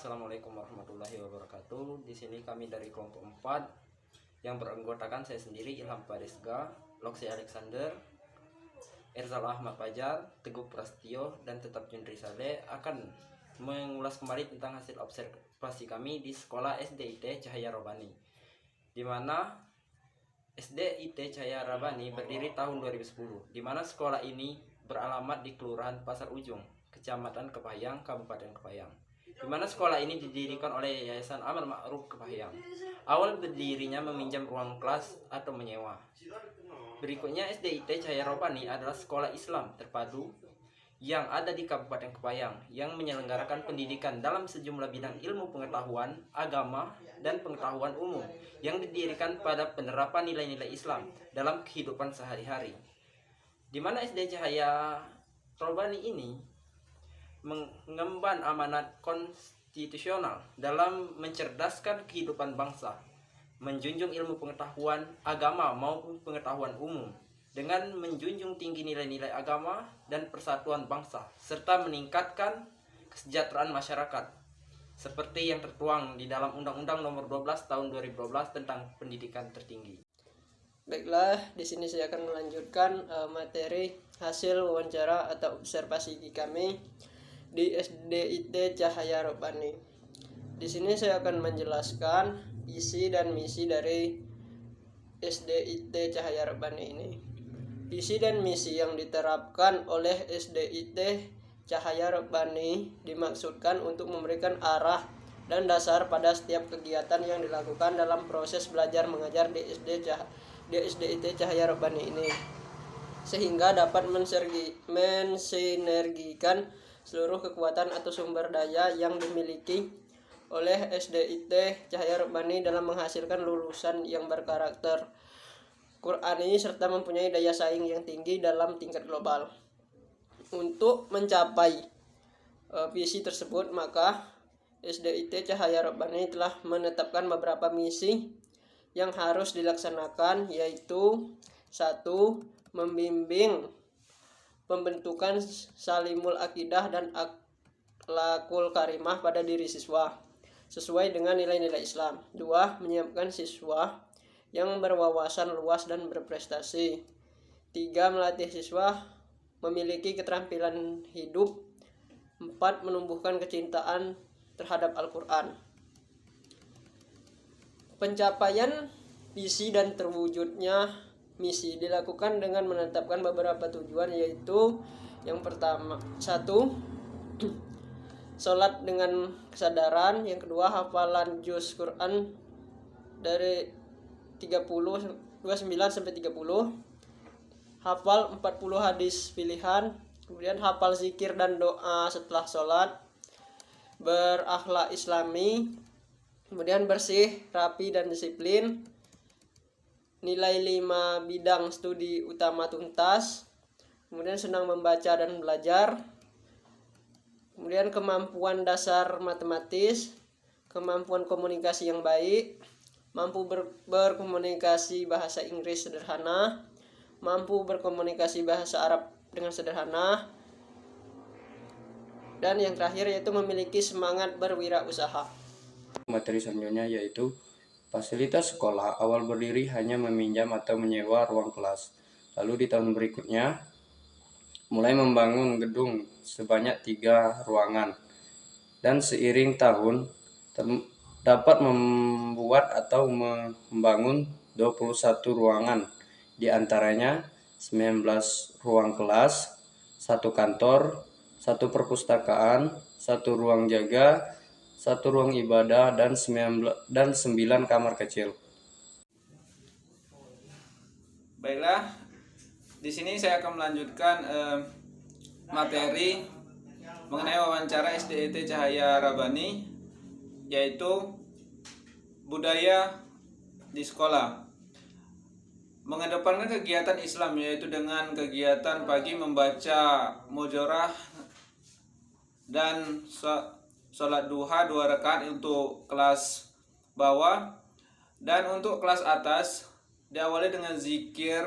Assalamualaikum warahmatullahi wabarakatuh. Di sini kami dari kelompok 4 yang beranggotakan saya sendiri, Ilham Parisga, Loksi Alexander, Erzal Ahmad Fajar, Teguh Prastio, dan Tetap Jundri Saleh akan mengulas kembali tentang hasil observasi kami di sekolah SDIT Cahaya Robani, di mana SDIT Cahaya Robani berdiri tahun 2010, di mana sekolah ini beralamat di Kelurahan Pasar Ujung, Kecamatan Kepahyang, Kabupaten Kepahyang, di mana sekolah ini didirikan oleh Yayasan Amal Ma'ruf Kepahyang. Awal berdirinya meminjam ruang kelas atau menyewa. Berikutnya, SDIT Cahaya Robani adalah sekolah Islam terpadu yang ada di Kabupaten Kepahyang yang menyelenggarakan pendidikan dalam sejumlah bidang ilmu pengetahuan, agama, dan pengetahuan umum yang didirikan pada penerapan nilai-nilai Islam dalam kehidupan sehari-hari. Di mana SD Cahaya Robani ini mengemban amanat konstitusional dalam mencerdaskan kehidupan bangsa, menjunjung ilmu pengetahuan agama maupun pengetahuan umum dengan menjunjung tinggi nilai-nilai agama dan persatuan bangsa, serta meningkatkan kesejahteraan masyarakat seperti yang tertuang di dalam Undang-Undang Nomor 12 Tahun 2012 tentang pendidikan tertinggi. Baiklah, di sini saya akan melanjutkan materi hasil wawancara atau observasi kami di SDIT Cahaya Robani. Di sini saya akan menjelaskan isi dan misi dari SDIT Cahaya Robani ini. Visi dan misi yang diterapkan oleh SDIT Cahaya Robani dimaksudkan untuk memberikan arah dan dasar pada setiap kegiatan yang dilakukan dalam proses belajar mengajar di SDIT Cahaya Robani ini, sehingga dapat mensinergikan seluruh kekuatan atau sumber daya yang dimiliki oleh SDIT Cahaya Robani dalam menghasilkan lulusan yang berkarakter Qur'ani serta mempunyai daya saing yang tinggi dalam tingkat global. Untuk mencapai visi tersebut, maka SDIT Cahaya Robani telah menetapkan beberapa misi yang harus dilaksanakan, yaitu 1. Membimbing pembentukan salimul akidah dan akhlakul karimah pada diri siswa sesuai dengan nilai-nilai Islam. 2. Menyiapkan siswa yang berwawasan luas dan berprestasi. 3. Melatih siswa memiliki keterampilan hidup. 4. Menumbuhkan kecintaan terhadap Al-Quran. Pencapaian visi dan terwujudnya misi dilakukan dengan menetapkan beberapa tujuan, yaitu yang pertama, 1. Sholat dengan kesadaran. Yang kedua, hafalan juz Quran dari 29 sampai 30. Hafal 40 hadis pilihan. Kemudian hafal zikir dan doa setelah sholat. Berakhlak islami. Kemudian bersih, rapi, dan disiplin. Nilai 5 bidang studi utama tuntas. Kemudian senang membaca dan belajar. Kemudian kemampuan dasar matematis, kemampuan komunikasi yang baik, mampu berkomunikasi bahasa Inggris sederhana, mampu berkomunikasi bahasa Arab dengan sederhana, dan yang terakhir yaitu memiliki semangat berwirausaha. Materi selanjutnya yaitu fasilitas sekolah awal berdiri hanya meminjam atau menyewa ruang kelas. Lalu di tahun berikutnya mulai membangun gedung sebanyak 3 ruangan, dan seiring tahun dapat membuat atau membangun 21 ruangan, di antaranya 19 ruang kelas, 1 kantor, 1 perpustakaan, 1 ruang jaga, 1 ruang ibadah, dan 9 kamar kecil. Baiklah, di sini saya akan melanjutkan materi mengenai wawancara SDIT Cahaya Robani, yaitu budaya di sekolah. Mengedepankan kegiatan Islam, yaitu dengan kegiatan pagi membaca mujorah dan sholat duha 2 rakaat untuk kelas bawah, dan untuk kelas atas diawali dengan zikir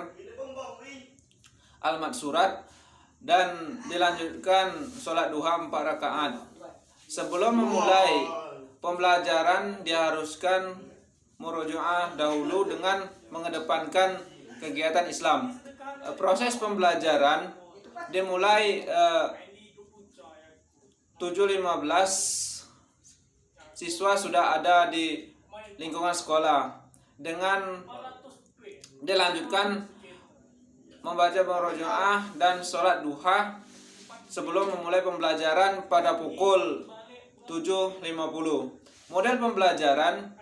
al-maksurat dan dilanjutkan sholat duha 4 rakaat. Sebelum memulai pembelajaran diharuskan murojaah dahulu dengan mengedepankan kegiatan Islam. Proses pembelajaran dimulai 7.15 siswa sudah ada di lingkungan sekolah dengan dilanjutkan membaca murojaah dan sholat duha sebelum memulai pembelajaran pada pukul 7.50. Model pembelajaran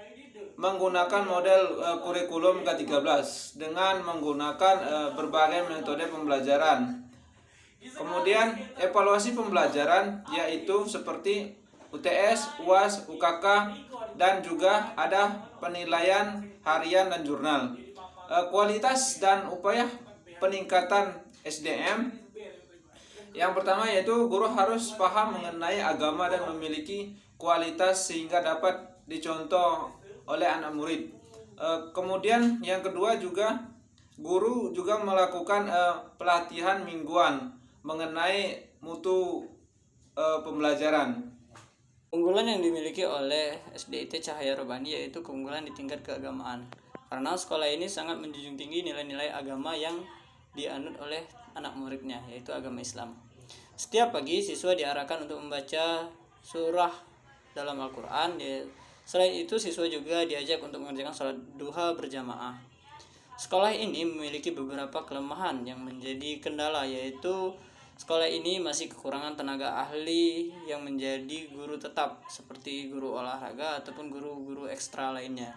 menggunakan model kurikulum K13 dengan menggunakan berbagai metode pembelajaran. Kemudian evaluasi pembelajaran yaitu seperti UTS, UAS, UKK, dan juga ada penilaian harian dan jurnal. Kualitas dan upaya peningkatan SDM. Yang pertama yaitu guru harus paham mengenai agama dan memiliki kualitas sehingga dapat dicontoh oleh anak murid. Kemudian yang kedua juga guru juga melakukan pelatihan mingguan mengenai mutu pembelajaran. Keunggulan yang dimiliki oleh SDIT Cahaya Robani yaitu keunggulan di tingkat keagamaan. Karena sekolah ini sangat menjunjung tinggi nilai-nilai agama yang dianut oleh anak muridnya, yaitu agama Islam. Setiap pagi siswa diarahkan untuk membaca surah dalam Al-Quran. Selain itu siswa juga diajak untuk mengerjakan sholat duha berjamaah. Sekolah ini memiliki beberapa kelemahan yang menjadi kendala, yaitu sekolah ini masih kekurangan tenaga ahli yang menjadi guru tetap seperti guru olahraga ataupun guru-guru ekstra lainnya.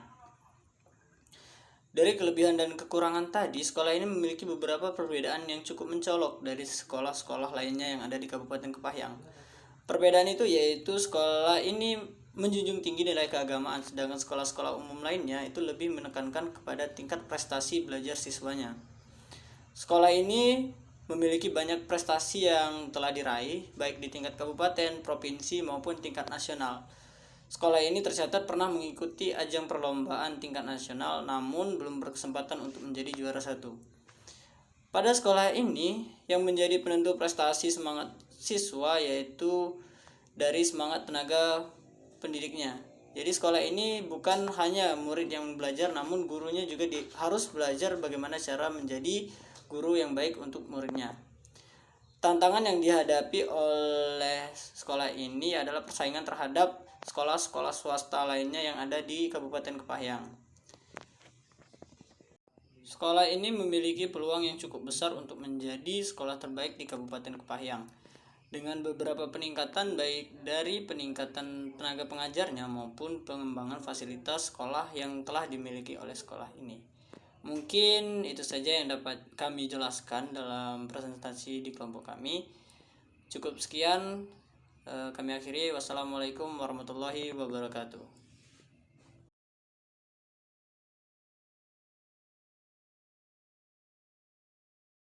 Dari kelebihan dan kekurangan tadi, sekolah ini memiliki beberapa perbedaan yang cukup mencolok dari sekolah-sekolah lainnya yang ada di Kabupaten Kepahyang. Perbedaan itu yaitu sekolah ini menjunjung tinggi nilai keagamaan, sedangkan sekolah-sekolah umum lainnya itu lebih menekankan kepada tingkat prestasi belajar siswanya. Sekolah ini memiliki banyak prestasi yang telah diraih, baik di tingkat kabupaten, provinsi, maupun tingkat nasional. Sekolah ini tercatat pernah mengikuti ajang perlombaan tingkat nasional, namun belum berkesempatan untuk menjadi juara 1. Pada sekolah ini, yang menjadi penentu prestasi semangat siswa yaitu dari semangat tenaga pendidiknya. Jadi sekolah ini bukan hanya murid yang belajar, namun gurunya juga harus belajar bagaimana cara menjadi guru yang baik untuk muridnya. Tantangan yang dihadapi oleh sekolah ini adalah persaingan terhadap sekolah-sekolah swasta lainnya yang ada di Kabupaten Kepahyang. Sekolah ini memiliki peluang yang cukup besar untuk menjadi sekolah terbaik di Kabupaten Kepahyang, dengan beberapa peningkatan baik dari peningkatan tenaga pengajarnya maupun pengembangan fasilitas sekolah yang telah dimiliki oleh sekolah ini. Mungkin itu saja yang dapat kami jelaskan dalam presentasi di kelompok kami. Cukup sekian, kami akhiri. Wassalamualaikum warahmatullahi wabarakatuh.